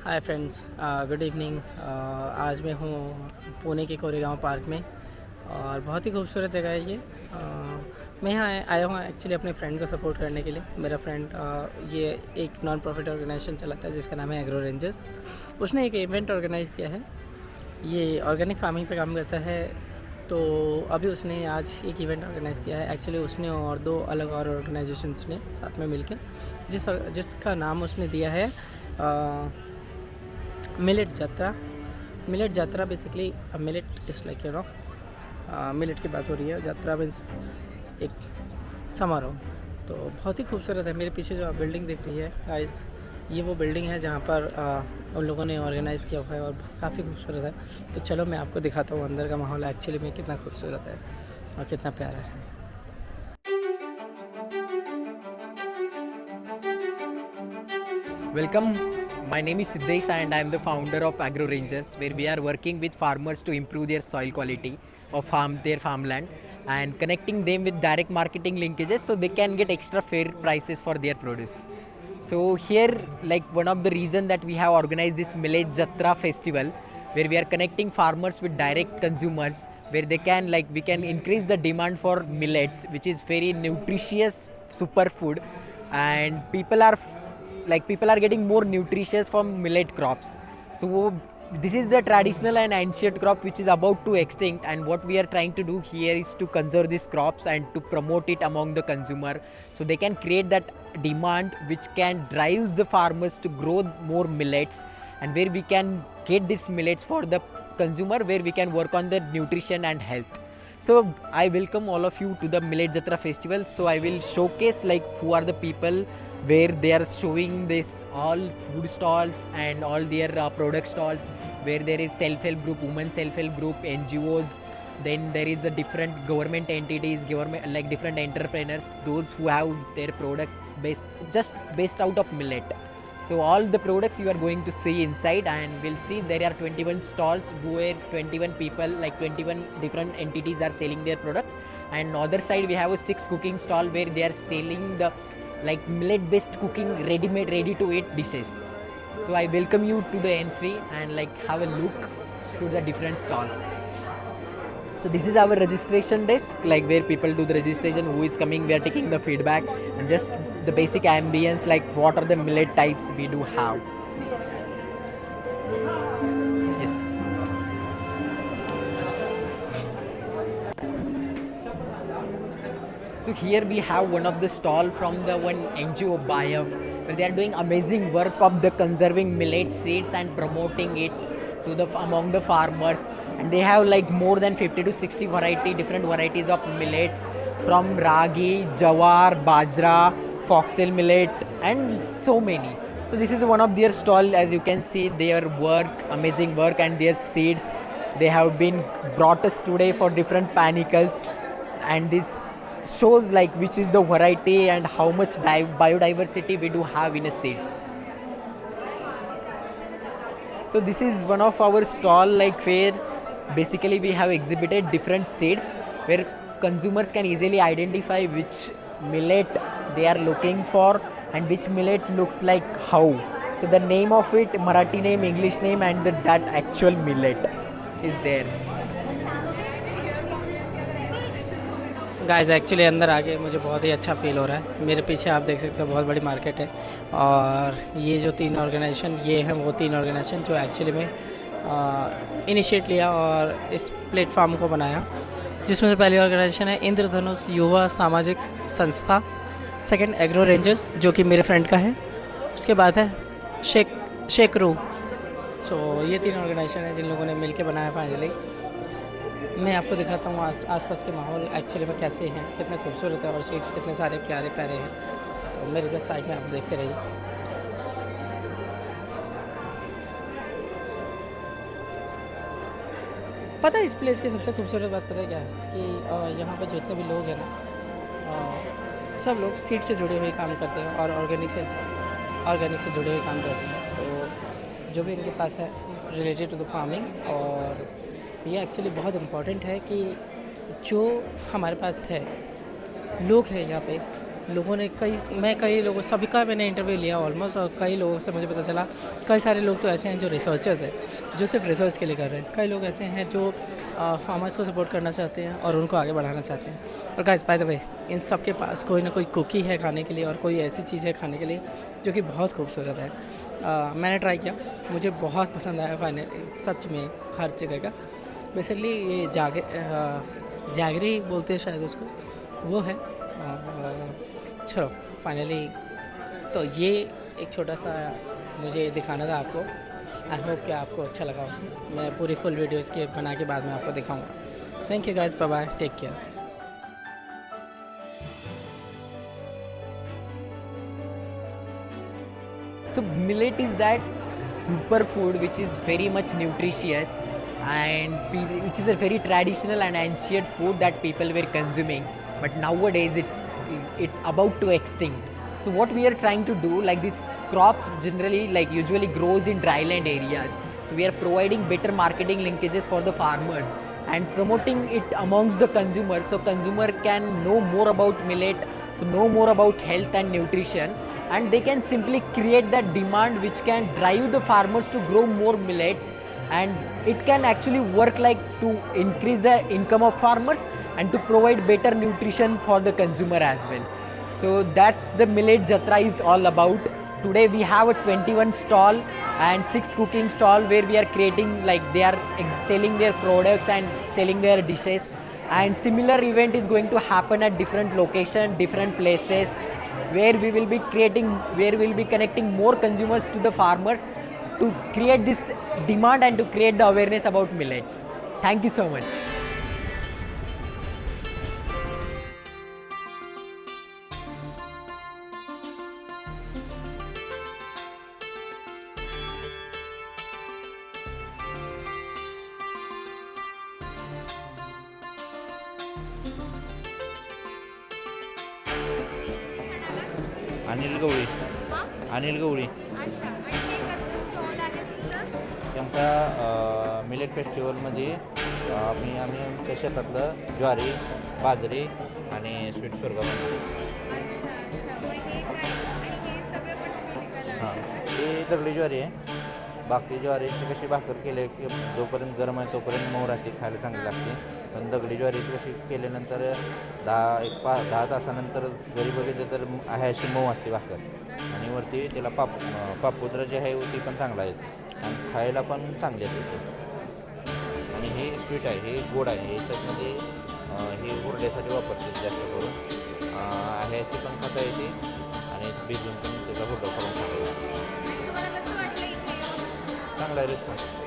Hi friends, good evening. आज मैं हूँ पुणे के कोरेगांव पार्क में और बहुत ही खूबसूरत जगह है ये। मैं यहाँ आया हूँ एक्चुअली अपने फ्रेंड को सपोर्ट करने के लिए। मेरा फ्रेंड ये एक नॉन प्रॉफिट ऑर्गेनाइजेशन चलाता है जिसका नाम है एग्रो रेंजर्स। उसने एक इवेंट ऑर्गेनाइज़ किया है, ये ऑर्गेनिक फार्मिंग पे काम करता है। तो अभी उसने आज एक इवेंट ऑर्गेनाइज़ किया है। एक्चुअली उसने और दो अलग और ऑर्गेनाइजेशंस ने साथ में मिलकर जिसका नाम उसने दिया है millet Jatra. Millet Jatra basically millet is like millet की बात हो रही है। जात्रा मीन्स एक समारोह। तो बहुत ही खूबसूरत है। मेरे पीछे जो आप बिल्डिंग दिख रही है गाइस, ये वो बिल्डिंग है जहाँ पर उन लोगों ने ऑर्गेनाइज़ किया हुआ है और काफ़ी खूबसूरत है। तो चलो मैं आपको दिखाता हूँ अंदर का माहौल एक्चुअली में कितना खूबसूरत है और कितना प्यारा है। Welcome. My name is Siddesh and I am the founder of Agro Rangers, where we are working with farmers to improve their soil quality of their farmland and connecting them with direct marketing linkages so they can get extra fair prices for their produce. So here, like one of the reason that we have organized this Millet Jatra festival, where we are connecting farmers with direct consumers, where we can increase the demand for millets, which is very nutritious superfood, and people are getting more nutritious from millet crops. So this is the traditional and ancient crop which is about to extinct, and what we are trying to do here is to conserve these crops and to promote it among the consumer, so they can create that demand which can drives the farmers to grow more millets, and where we can get these millets for the consumer, where we can work on the nutrition and health. So I welcome all of you to the Millet Jatra festival. So I will showcase like who are the people, where they are showing this all food stalls and all their product stalls, where there is self-help group, women self-help group, NGOs, then there is a different government entities, government like different entrepreneurs, those who have their products based out of millet. So all the products you are going to see inside, and we'll see there are 21 stalls where 21 people, like 21 different entities are selling their products, and other side we have a 6 cooking stall where they are selling the like millet based cooking ready to eat dishes. So I welcome you to the entry and like have a look to the different stall. So this is our registration desk, like where people do the registration, who is coming, we are taking the feedback, and just the basic ambience, like what are the millet types we do have. Yes. So here we have one of the stall from the one NGO BIOF, where they are doing amazing work of the conserving millet seeds and promoting it to the among the farmers, and they have like more than 50 to 60 different varieties of millets, from ragi, jawar, bajra, foxtail millet, and so many. So this is one of their stall. As you can see, their work, amazing work, and their seeds they have been brought us today for different panicles, and this shows like which is the variety and how much biodiversity we do have in a seeds. So this is one of our stall, like where basically we have exhibited different seeds, where consumers can easily identify which millet they are looking for and which millet looks like how. So the name of it, Marathi name, English name, and that actual millet is there. Guys actually अंदर आके मुझे बहुत ही अच्छा feel हो रहा है। मेरे पीछे आप देख सकते हो बहुत बड़ी मार्केट है, और ये जो 3 ऑर्गेनाइजेशन, ये हैं वो 3 ऑर्गेनाइजेशन जो एक्चुअली में इनिशिएट लिया और इस प्लेटफॉर्म को बनाया, जिसमें से पहली ऑर्गेनाइजेशन है इंद्रधनुष युवा सामाजिक संस्था, सेकंड एग्रो रेंजर्स जो कि मेरे फ्रेंड का है, उसके बाद है शेकरू। तो ये 3 ऑर्गेनाइजेशन है जिन लोगों ने मिल के बनाया फाइनली। मैं आपको दिखाता हूँ आसपास के माहौल एक्चुअली में कैसे हैं, कितने खूबसूरत है और सीट्स कितने सारे प्यारे प्यारे हैं। तो मेरे जस्ट साइड में आप देखते रहिए। पता है इस प्लेस की सबसे खूबसूरत बात पता है क्या है कि यहाँ पर जितने भी लोग हैं ना, सब लोग सीड से जुड़े हुए काम करते हैं और ऑर्गेनिक से जुड़े हुए काम करते हैं। तो जो भी इनके पास है रिलेटेड टू द फार्मिंग, और ये एक्चुअली बहुत इम्पॉर्टेंट है कि जो हमारे पास है लोग हैं यहाँ पे, लोगों ने कई लोगों सभी का मैंने इंटरव्यू लिया ऑलमोस्ट, और कई लोगों से मुझे पता चला कई सारे लोग तो ऐसे हैं जो रिसर्चर्स हैं, जो सिर्फ रिसर्च के लिए कर रहे हैं। कई लोग ऐसे हैं जो फार्मर्स को सपोर्ट करना चाहते हैं और उनको आगे बढ़ाना चाहते हैं। और गाइस बाय द वे, इन सब के पास कोई ना कोई कुकी है खाने के लिए, और कोई ऐसी चीज़ है खाने के लिए जो कि बहुत खूबसूरत है। मैंने ट्राई किया, मुझे बहुत पसंद आया फाइनली, सच में हर जगह का। बेसिकली ये जागरी बोलते हैं शायद उसको, वो है। चलो फाइनली, तो ये एक छोटा सा मुझे दिखाना था आपको। आई होप कि आपको अच्छा लगा हो। मैं पूरी फुल वीडियो इसके बना के बाद में आपको दिखाऊंगा। Thank you guys, bye bye, take care. So millet is that superfood which is very much nutritious and which is a very traditional and ancient food that people were consuming, but nowadays it's about to extinct. So what we are trying to do, like this crop generally like usually grows in dryland areas, so we are providing better marketing linkages for the farmers and promoting it amongst the consumers, so consumer can know more about millet, so know more about health and nutrition, and they can simply create that demand which can drive the farmers to grow more millets, and it can actually work like to increase the income of farmers and to provide better nutrition for the consumer as well. So that's the millet jatra is all about. Today we have a 21 stall and 6 cooking stall where we are creating, like they are selling their products and selling their dishes, and similar event is going to happen at different location, different places, where we will be connecting more consumers to the farmers to create this demand and to create the awareness about millets. Thank you so much. Anil Gawali. हां? अनिल गवळी. अच्छा. आणि हे कसं stall आहे तुमचं? ते आमच्या millet फेस्टिवलमध्ये आम्ही आमच्या शेतातलं ज्वारी, बाजरी आणि स्वीट सुरगा बनवतो. अच्छा, अच्छा. मग हे काय? आणि हे सगळं पण तुम्ही विकायला हां, आणतात का? ही दगडी ज्वारी आहे. बाकी ज्वारीची कशी भाकर केली की जोपर्यंत गरम आहे तोपर्यंत मऊ राहते, खायला चांगली लागते. पण दगडी ज्वारीची कशी केल्यानंतर 10 तासानंतर घरी बघितलं तर आहे अशी मऊ असते भाकर. आणि वरती त्याला पापुद्रा जे आहे ती पण चांगला आहे आणि खायला पण चांगली असते ते. आणि हे स्वीट आहे, हे गोड आहे. याच्यामध्ये हे हुरड्यासाठी वापरते जास्त करून. ह्याची पण खाता येते आणि भिजून पण त्याचा हुरडा करून खाता येते. आणि तुम्हाला कसं वाटलं इथे येऊन? चांगला आहे रिस्पॉन्स.